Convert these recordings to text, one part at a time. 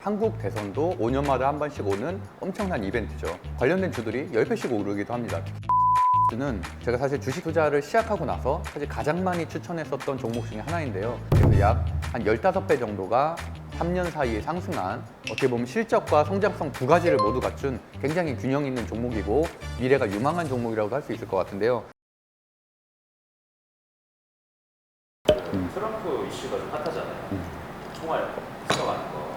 한국 대선도 5년마다 한 번씩 오는 엄청난 이벤트죠. 관련된 주들이 10배씩 오르기도 합니다. 는 제가 사실 주식 투자를 시작하고 나서 사실 가장 많이 추천했었던 종목 중에 하나인데요. 그래서 약 한 15배 정도가 3년 사이에 상승한, 어떻게 보면 실적과 성장성 두 가지를 모두 갖춘 굉장히 균형 있는 종목이고 미래가 유망한 종목이라고도 할 수 있을 것 같은데요. 트럼프 이슈가 좀 핫하잖아요. 총알 쏘가는 거.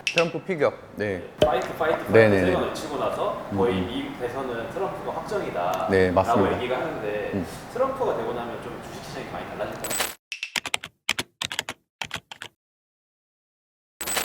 트럼프 피격. 네. 파이트 네네네. 세 번 외치고 나서 거의 미국 대선은 트럼프가 확정이다 네, 라고 맞습니다. 얘기가 하는데 트럼프가 되고 나면 좀 주식시장이 많이 달라질까요?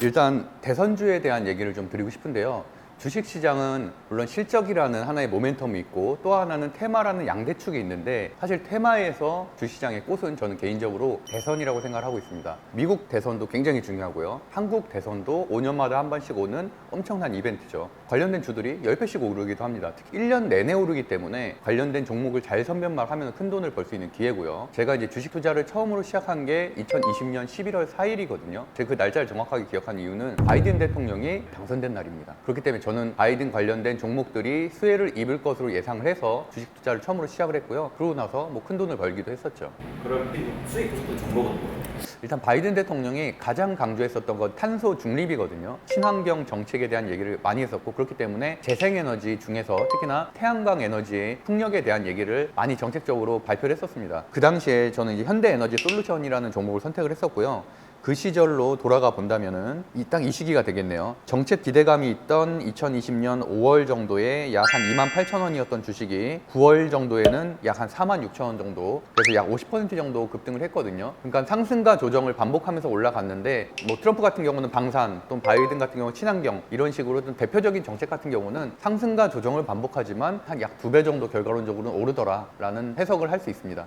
일단 대선주에 대한 얘기를 좀 드리고 싶은데요. 주식시장은 물론 실적이라는 하나의 모멘텀이 있고 또 하나는 테마라는 양대축이 있는데, 사실 테마에서 주식시장의 꽃은 저는 개인적으로 대선이라고 생각을 하고 있습니다. 미국 대선도 굉장히 중요하고요. 한국 대선도 5년마다 한 번씩 오는 엄청난 이벤트죠. 관련된 주들이 10배씩 오르기도 합니다. 특히 1년 내내 오르기 때문에 관련된 종목을 잘 선별하면 큰 돈을 벌 수 있는 기회고요. 제가 이제 주식 투자를 처음으로 시작한 게 2020년 11월 4일이거든요. 제가 그 날짜를 정확하게 기억한 이유는 바이든 대통령이 당선된 날입니다. 그렇기 때문에 저는 바이든 관련된 종목들이 수혜를 입을 것으로 예상을 해서 주식 투자를 처음으로 시작을 했고요. 그러고 나서 뭐 큰 돈을 벌기도 했었죠. 그럼 수익 보셨던 종목은 뭐예요? 일단 바이든 대통령이 가장 강조했었던 건 탄소 중립이거든요. 친환경 정책에 대한 얘기를 많이 했었고, 그렇기 때문에 재생에너지 중에서 특히나 태양광 에너지의 풍력에 대한 얘기를 많이 정책적으로 발표를 했었습니다. 그 당시에 저는 이제 현대에너지 솔루션이라는 종목을 선택을 했었고요. 그 시절로 돌아가 본다면은 딱 이 시기가 되겠네요. 정책 기대감이 있던 2020년 5월 정도에 약 한 28,000원이었던 주식이 9월 정도에는 약 한 46,000원 정도, 그래서 약 50% 정도 급등을 했거든요. 그러니까 상승과 조정을 반복하면서 올라갔는데, 뭐 트럼프 같은 경우는 방산, 또 바이든 같은 경우 친환경, 이런 식으로 좀 대표적인 정책 같은 경우는 상승과 조정을 반복하지만 한 약 2배 정도 결과론적으로는 오르더라라는 해석을 할 수 있습니다.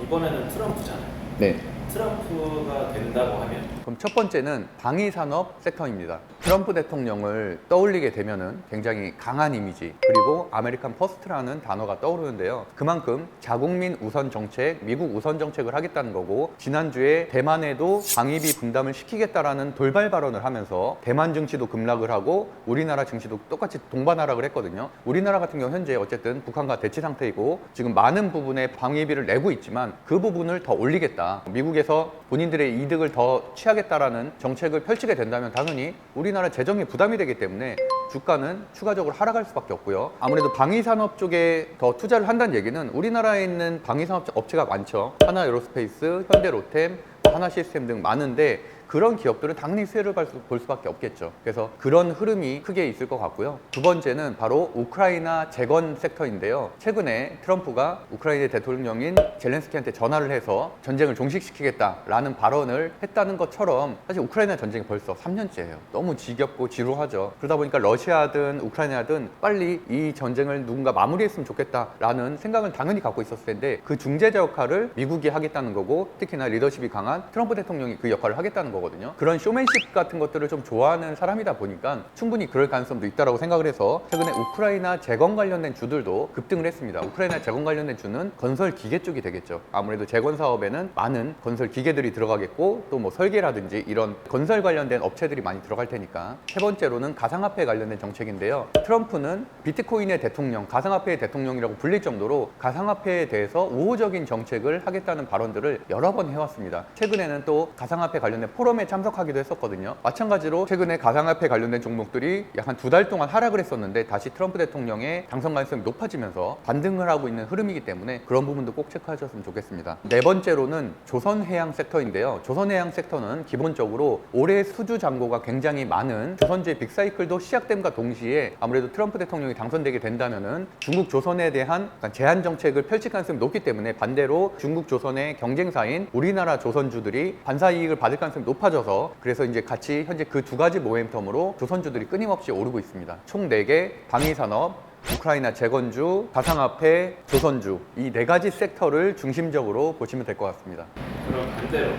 이번에는 트럼프잖아요. 네. 트럼프가 된다고 하면 그럼 첫 번째는 방위산업 섹터입니다. 트럼프 대통령을 떠올리게 되면은 굉장히 강한 이미지, 그리고 아메리칸 퍼스트라는 단어가 떠오르는데요. 그만큼 자국민 우선 정책, 미국 우선 정책을 하겠다는 거고, 지난주에 대만에도 방위비 분담을 시키겠다라는 돌발 발언을 하면서 대만 증시도 급락을 하고 우리나라 증시도 똑같이 동반 하락을 했거든요. 우리나라 같은 경우 현재 어쨌든 북한과 대치 상태이고 지금 많은 부분에 방위비를 내고 있지만 그 부분을 더 올리겠다, 미국에서 본인들의 이득을 더 취하겠다라는 정책을 펼치게 된다면 당연히 우리나라 재정에 부담이 되기 때문에 주가는 추가적으로 하락할 수밖에 없고요. 아무래도 방위산업 쪽에 더 투자를 한다는 얘기는 우리나라에 있는 방위산업 업체가 많죠. 하나에어로스페이스, 현대로템, 하나시스템 등 많은데 그런 기업들은 당연히 수혜를 볼 수밖에 없겠죠. 그래서 그런 흐름이 크게 있을 것 같고요. 두 번째는 바로 우크라이나 재건 섹터인데요. 최근에 트럼프가 우크라이나 대통령인 젤렌스키한테 전화를 해서 전쟁을 종식시키겠다라는 발언을 했다는 것처럼, 사실 우크라이나 전쟁이 벌써 3년째예요. 너무 지겹고 지루하죠. 그러다 보니까 러시아든 우크라이나든 빨리 이 전쟁을 누군가 마무리했으면 좋겠다라는 생각을 당연히 갖고 있었을 텐데, 그 중재자 역할을 미국이 하겠다는 거고, 특히나 리더십이 강한 트럼프 대통령이 그 역할을 하겠다는 거거든요. 그런 쇼맨십 같은 것들을 좀 좋아하는 사람이다 보니까 충분히 그럴 가능성도 있다고 생각을 해서 최근에 우크라이나 재건 관련된 주들도 급등을 했습니다. 우크라이나 재건 관련된 주는 건설 기계 쪽이 되겠죠. 아무래도 재건 사업에는 많은 건설 기계들이 들어가겠고 또 뭐 설계라든지 이런 건설 관련된 업체들이 많이 들어갈 테니까. 세 번째로는 가상화폐 관련된 정책인데요. 트럼프는 비트코인의 대통령, 가상화폐의 대통령이라고 불릴 정도로 가상화폐에 대해서 우호적인 정책을 하겠다는 발언들을 여러 번 해왔습니다. 최근에는 또 가상화폐 관련된 포럼에 참석하기도 했었거든요. 마찬가지로 최근에 가상화폐 관련된 종목들이 약 한 2달 동안 하락을 했었는데 다시 트럼프 대통령의 당선 가능성이 높아지면서 반등을 하고 있는 흐름이기 때문에 그런 부분도 꼭 체크하셨으면 좋겠습니다. 네 번째로는 조선해양 섹터인데요. 조선해양 섹터는 기본적으로 올해 수주 잔고가 굉장히 많은 조선주의 빅사이클도 시작됨과 동시에 아무래도 트럼프 대통령이 당선되게 된다면은 중국 조선에 대한 제한 정책을 펼칠 가능성이 높기 때문에 반대로 중국 조선의 경쟁사인 우리나라 조선주들이 반사 이익을 받을 가능성이 높아져서, 그래서 이제 같이 현재 그 두 가지 모멘텀으로 조선주들이 끊임없이 오르고 있습니다. 총 4개, 방위산업, 우크라이나 재건주, 가상화폐, 조선주, 이 4가지 섹터를 중심적으로 보시면 될 것 같습니다. 그럼 반대로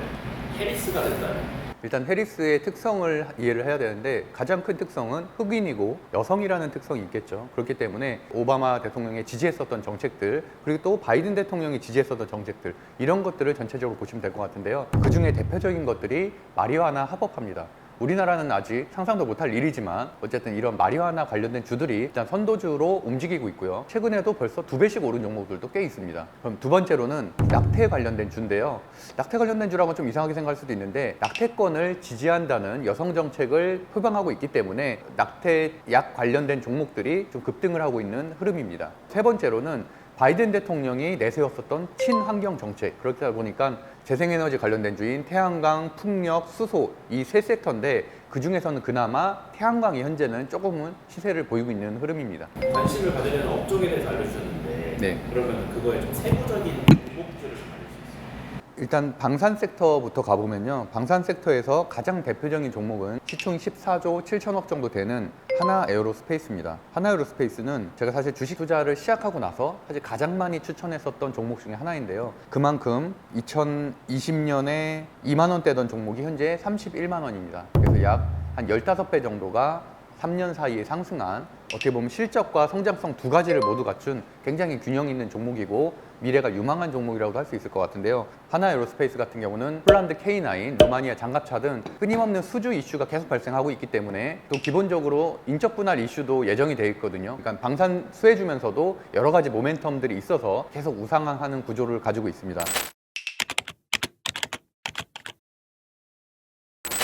해리스가 된다면 일단 해리스의 특성을 이해를 해야 되는데, 가장 큰 특성은 흑인이고 여성이라는 특성이 있겠죠. 그렇기 때문에 오바마 대통령이 지지했었던 정책들, 그리고 또 바이든 대통령이 지지했었던 정책들, 이런 것들을 전체적으로 보시면 될 것 같은데요. 그 중에 대표적인 것들이 마리화나 합법화입니다. 우리나라는 아직 상상도 못할 일이지만 어쨌든 이런 마리화나 관련된 주들이 일단 선도주로 움직이고 있고요. 최근에도 벌써 2배씩 오른 종목들도 꽤 있습니다. 그럼 두 번째로는 낙태 관련된 주인데요. 낙태 관련된 주라고 좀 이상하게 생각할 수도 있는데 낙태권을 지지한다는 여성 정책을 표방하고 있기 때문에 낙태약 관련된 종목들이 좀 급등을 하고 있는 흐름입니다. 세 번째로는 바이든 대통령이 내세웠었던 친환경 정책, 그렇다 보니까 재생에너지 관련된 주인 태양광, 풍력, 수소 이 세 섹터인데 그 중에서는 그나마 태양광이 현재는 조금은 시세를 보이고 있는 흐름입니다. 관심을 가지려는 업종에 대해서 알려주셨는데 네. 그러면 그거에 좀 세부적인 종목들을 좀 알려주실 수 있어요? 일단 방산 섹터부터 가보면요. 방산 섹터에서 가장 대표적인 종목은 시총이 14조 7천억 정도 되는 하나 에어로스페이스입니다. 하나 에어로스페이스는 제가 사실 주식 투자를 시작하고 나서 사실 가장 많이 추천했었던 종목 중에 하나인데요. 그만큼 2020년에 2만 원대던 종목이 현재 31만 원입니다. 그래서 약 한 15배 정도가 3년 사이에 상승한 어떻게 보면 실적과 성장성 두 가지를 모두 갖춘 굉장히 균형 있는 종목이고 미래가 유망한 종목이라고도 할 수 있을 것 같은데요. 하나 에어로스페이스 같은 경우는 폴란드 K9, 루마니아 장갑차 등 끊임없는 수주 이슈가 계속 발생하고 있기 때문에 또 기본적으로 인적 분할 이슈도 예정이 되어 있거든요. 그러니까 방산 수혜주면서도 여러 가지 모멘텀들이 있어서 계속 우상향하는 구조를 가지고 있습니다.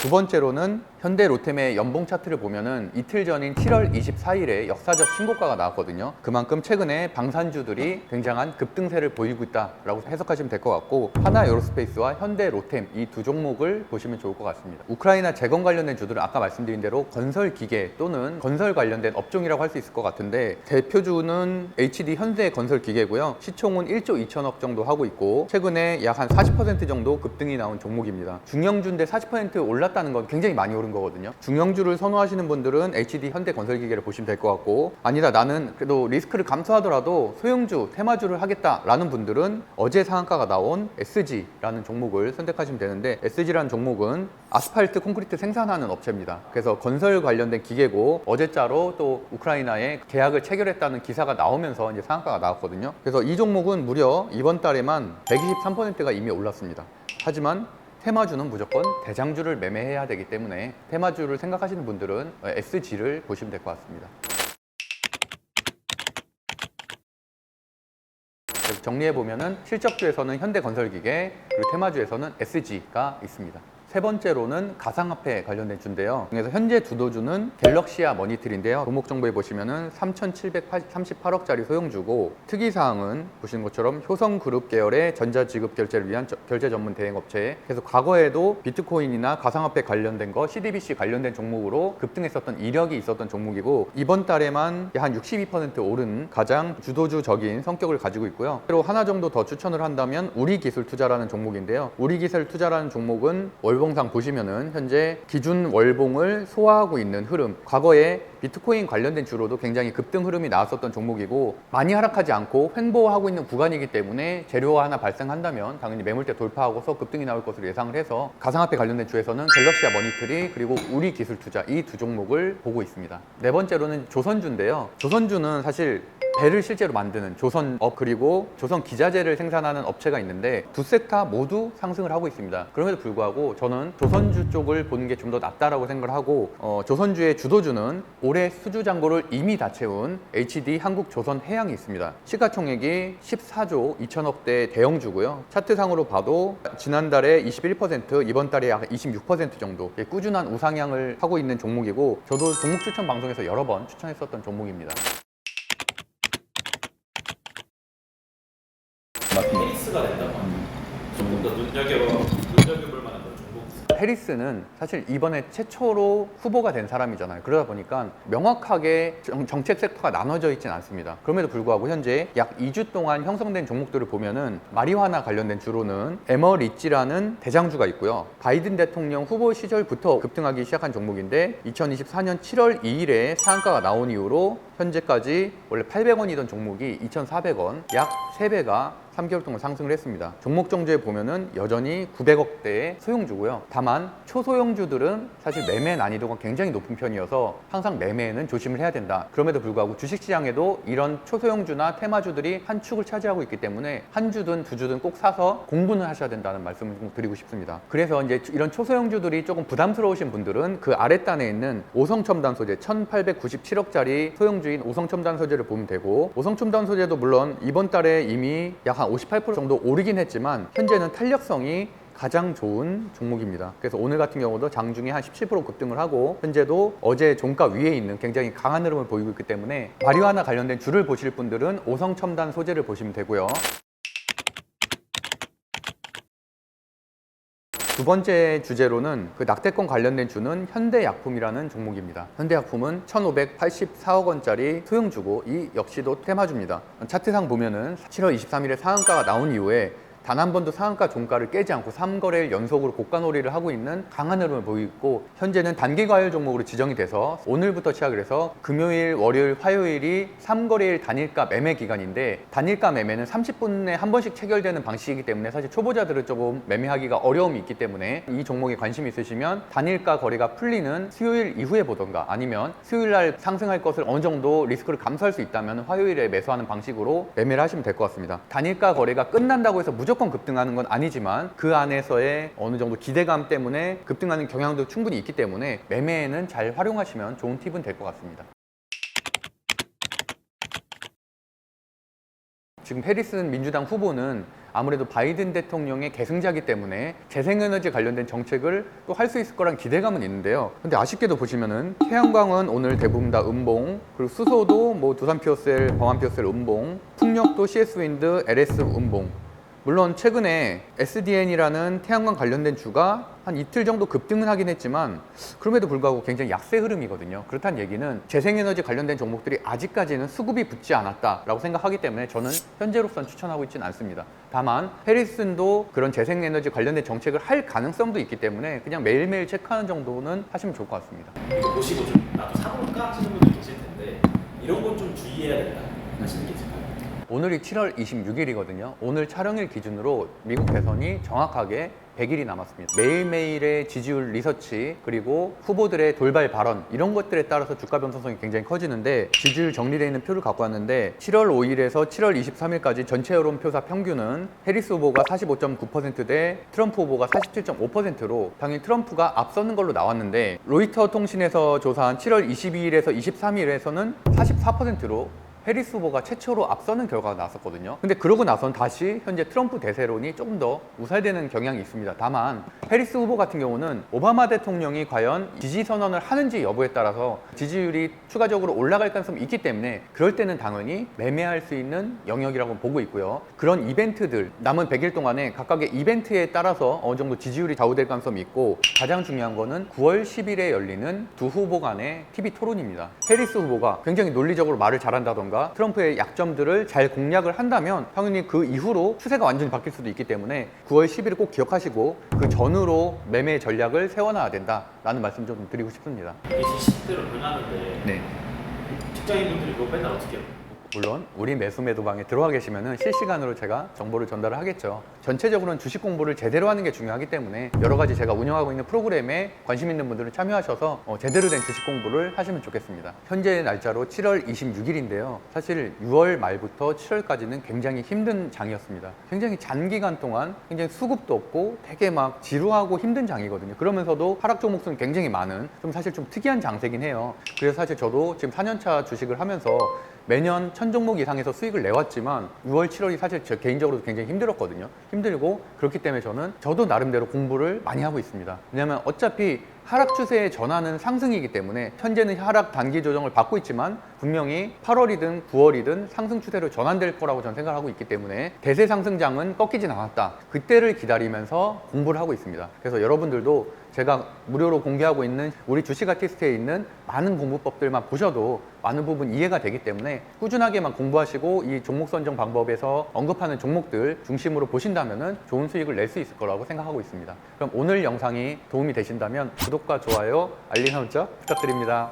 두 번째로는 현대 로템의 연봉 차트를 보면은 이틀 전인 7월 24일에 역사적 신고가가 나왔거든요. 그만큼 최근에 방산주들이 굉장한 급등세를 보이고 있다라고 해석하시면 될 것 같고 하나 에어로스페이스와 현대 로템 이 두 종목을 보시면 좋을 것 같습니다. 우크라이나 재건 관련된 주들은 아까 말씀드린 대로 건설 기계 또는 건설 관련된 업종이라고 할 수 있을 것 같은데 대표주는 HD 현대 건설 기계고요. 시총은 1조 2천억 정도 하고 있고 최근에 약 한 40% 정도 급등이 나온 종목입니다. 중형주인데 40% 올랐다는 건 굉장히 많이 오른 거거든요. 중형주를 선호하시는 분들은 HD 현대건설기계를 보시면 될 것 같고 아니다 나는 그래도 리스크를 감수하더라도 소형주, 테마주를 하겠다라는 분들은 어제 상한가가 나온 SG라는 종목을 선택하시면 되는데 SG라는 종목은 아스팔트 콘크리트 생산하는 업체입니다. 그래서 건설 관련된 기계고 어제자로 또 우크라이나에 계약을 체결했다는 기사가 나오면서 이제 상한가가 나왔거든요. 그래서 이 종목은 무려 이번 달에만 123%가 이미 올랐습니다. 하지만 테마주는 무조건 대장주를 매매해야 되기 때문에 테마주를 생각하시는 분들은 SG를 보시면 될 것 같습니다. 정리해보면은 실적주에서는 현대건설기계 그리고 테마주에서는 SG가 있습니다. 세 번째로는 가상화폐 관련된 주인데요. 그래서 현재 주도주는 갤럭시아 머니틀인데요. 종목 정보에 보시면은 3,738억짜리 소형주고 특이사항은 보시는 것처럼 효성그룹 계열의 전자지급 결제를 위한 결제 전문 대행업체. 그래서 과거에도 비트코인이나 가상화폐 관련된 거, CDBC 관련된 종목으로 급등했었던 이력이 있었던 종목이고 이번 달에만 한 62% 오른 가장 주도주적인 성격을 가지고 있고요. 그리고 하나 정도 더 추천을 한다면 우리기술투자라는 종목인데요. 우리기술투자라는 종목은 월봉상 보시면은 현재 기준 월봉을 소화하고 있는 흐름, 과거에 비트코인 관련된 주로도 굉장히 급등 흐름이 나왔었던 종목이고 많이 하락하지 않고 횡보하고 있는 구간이기 때문에 재료가 하나 발생한다면 당연히 매물대 돌파하고서 급등이 나올 것으로 예상을 해서 가상화폐 관련된 주에서는 갤럭시아 머니터리 그리고 우리기술투자 이 두 종목을 보고 있습니다. 네 번째로는 조선주인데요. 조선주는 사실 배를 실제로 만드는 조선업 그리고 조선 기자재를 생산하는 업체가 있는데 두 섹터 모두 상승을 하고 있습니다. 그럼에도 불구하고 저는 조선주 쪽을 보는 게 좀 더 낫다라고 생각을 하고 조선주의 주도주는 올해 수주 잔고를 이미 다 채운 HD 한국조선해양이 있습니다. 시가총액이 14조 2천억대 대형주고요. 차트상으로 봐도 지난달에 21% 이번 달에 약 26% 정도 꾸준한 우상향을 하고 있는 종목이고 저도 종목 추천 방송에서 여러 번 추천했었던 종목입니다. 페리스가 된다고 하면 조금 더 눈여겨볼 만한 그런 종목. 해리스는 사실 이번에 최초로 후보가 된 사람이잖아요. 그러다 보니까 명확하게 정책 섹터가 나눠져 있진 않습니다. 그럼에도 불구하고 현재 약 2주 동안 형성된 종목들을 보면은 마리화나 관련된 주로는 에머리지라는 대장주가 있고요. 바이든 대통령 후보 시절부터 급등하기 시작한 종목인데 2024년 7월 2일에 상한가가 나온 이후로 현재까지 원래 800원이던 종목이 2,400원, 약 3배가 3개월 동안 상승을 했습니다. 종목 정주에 보면은 여전히 900억대의 소형주고요. 다만 초소형주들은 사실 매매 난이도가 굉장히 높은 편이어서 항상 매매에는 조심을 해야 된다. 그럼에도 불구하고 주식시장에도 이런 초소형주나 테마주들이 한 축을 차지하고 있기 때문에 한 주든 두 주든 꼭 사서 공부는 하셔야 된다는 말씀을 좀 드리고 싶습니다. 그래서 이제 이런 초소형주들이 조금 부담스러우신 분들은 그 아랫단에 있는 오성첨단 소재 1897억짜리 소형주인 오성첨단 소재를 보면 되고, 오성첨단 소재도 물론 이번 달에 이미 약 한 58% 정도 오르긴 했지만 현재는 탄력성이 가장 좋은 종목입니다. 그래서 오늘 같은 경우도 장중에 한 17% 급등을 하고 현재도 어제 종가 위에 있는 굉장히 강한 흐름을 보이고 있기 때문에 마리화나 관련된 주를 보실 분들은 오성첨단 소재를 보시면 되고요. 두 번째 주제로는 그 낙태권 관련된 주는 현대약품이라는 종목입니다. 현대약품은 1,584억 원짜리 소형주고 이 역시도 테마주입니다. 차트상 보면은 7월 23일에 상한가가 나온 이후에 단 한 번도 상한가 종가를 깨지 않고 3거래일 연속으로 고가놀이를 하고 있는 강한 흐름을 보이고 있고, 현재는 단기과열 종목으로 지정이 돼서 오늘부터 시작을 해서 금요일, 월요일, 화요일이 3거래일 단일가 매매 기간인데, 단일가 매매는 30분에 한 번씩 체결되는 방식이기 때문에 사실 초보자들은 조금 매매하기가 어려움이 있기 때문에 이 종목에 관심이 있으시면 단일가 거래가 풀리는 수요일 이후에 보던가, 아니면 수요일 날 상승할 것을 어느 정도 리스크를 감수할 수 있다면 화요일에 매수하는 방식으로 매매를 하시면 될 것 같습니다. 단일가 거래가 끝난다고 해서 무조건 급등하는 건 아니지만 그 안에서의 어느 정도 기대감 때문에 급등하는 경향도 충분히 있기 때문에 매매에는 잘 활용하시면 좋은 팁은 될 것 같습니다. 지금 해리슨 민주당 후보는 아무래도 바이든 대통령의 계승자이기 때문에 재생에너지 관련된 정책을 또 할 수 있을 거란 기대감은 있는데요. 근데 아쉽게도 보시면은 태양광은 오늘 대부분 다 음봉, 그리고 수소도 뭐 두산 피어셀, 범한 피어셀 음봉, 풍력도 CS 윈드, LS 음봉. 물론 최근에 SDN이라는 태양광 관련된 주가 한 이틀 정도 급등은 하긴 했지만 그럼에도 불구하고 굉장히 약세 흐름이거든요. 그렇다는 얘기는 재생에너지 관련된 종목들이 아직까지는 수급이 붙지 않았다라고 생각하기 때문에 저는 현재로선 추천하고 있지는 않습니다. 다만 해리슨도 그런 재생에너지 관련된 정책을 할 가능성도 있기 때문에 그냥 매일매일 체크하는 정도는 하시면 좋을 것 같습니다. 이거 보시고 좀 나도 사볼까 하시는 분들 계실 텐데 이런 건 좀 주의해야 된다 하시는 게 있을까요? 오늘이 7월 26일이거든요. 오늘 촬영일 기준으로 미국 대선이 정확하게 100일이 남았습니다. 매일매일의 지지율 리서치, 그리고 후보들의 돌발 발언, 이런 것들에 따라서 주가 변동성이 굉장히 커지는데, 지지율 정리되어 있는 표를 갖고 왔는데 7월 5일에서 7월 23일까지 전체 여론표사 평균은 해리스 후보가 45.9% 트럼프 후보가 47.5%로 당연히 트럼프가 앞서는 걸로 나왔는데, 로이터 통신에서 조사한 7월 22일에서 23일에서는 44%로 해리스 후보가 최초로 앞서는 결과가 나왔었거든요. 근데 그러고 나선 다시 현재 트럼프 대세론이 조금 더 우살되는 경향이 있습니다. 다만 해리스 후보 같은 경우는 오바마 대통령이 과연 지지 선언을 하는지 여부에 따라서 지지율이 추가적으로 올라갈 가능성이 있기 때문에 그럴 때는 당연히 매매할 수 있는 영역이라고 보고 있고요. 그런 이벤트들, 남은 100일 동안에 각각의 이벤트에 따라서 어느 정도 지지율이 좌우될 가능성이 있고, 가장 중요한 거는 9월 10일에 열리는 두 후보 간의 TV 토론입니다. 해리스 후보가 굉장히 논리적으로 말을 잘한다던가 트럼프의 약점들을 잘 공략을 한다면 당연히 그 이후로 추세가 완전히 바뀔 수도 있기 때문에 9월 10일을 꼭 기억하시고 그 전후로 매매 전략을 세워놔야 된다라는 말씀 좀 드리고 싶습니다. 이게 시시대로 변하는데 네. 직장인분들이 이거 맨날 어떻게 해요? 물론 우리 매수매도방에 들어와 계시면 실시간으로 제가 정보를 전달을 하겠죠. 전체적으로는 주식 공부를 제대로 하는 게 중요하기 때문에 여러 가지 제가 운영하고 있는 프로그램에 관심 있는 분들은 참여하셔서 제대로 된 주식 공부를 하시면 좋겠습니다. 현재 날짜로 7월 26일인데요. 사실 6월 말부터 7월까지는 굉장히 힘든 장이었습니다. 굉장히 장기간 동안 굉장히 수급도 없고 되게 막 지루하고 힘든 장이거든요. 그러면서도 하락 종목수는 굉장히 많은, 좀 사실 좀 특이한 장세긴 해요. 그래서 사실 저도 지금 4년차 주식을 하면서 매년 1000종목 이상에서 수익을 내왔지만 6월, 7월이 사실 저 개인적으로도 굉장히 힘들었거든요. 힘들고 그렇기 때문에 저도 나름대로 공부를 많이 하고 있습니다. 왜냐하면 어차피 하락 추세의 전환은 상승이기 때문에 현재는 하락 단기 조정을 받고 있지만 분명히 8월이든 9월이든 상승 추세로 전환될 거라고 저는 생각하고 있기 때문에 대세 상승장은 꺾이진 않았다. 그때를 기다리면서 공부를 하고 있습니다. 그래서 여러분들도 제가 무료로 공개하고 있는 우리 주식 아티스트에 있는 많은 공부법들만 보셔도 많은 부분 이해가 되기 때문에 꾸준하게만 공부하시고 이 종목 선정 방법에서 언급하는 종목들 중심으로 보신다면 좋은 수익을 낼 수 있을 거라고 생각하고 있습니다. 그럼 오늘 영상이 도움이 되신다면 구독과 좋아요, 알림 설정 부탁드립니다.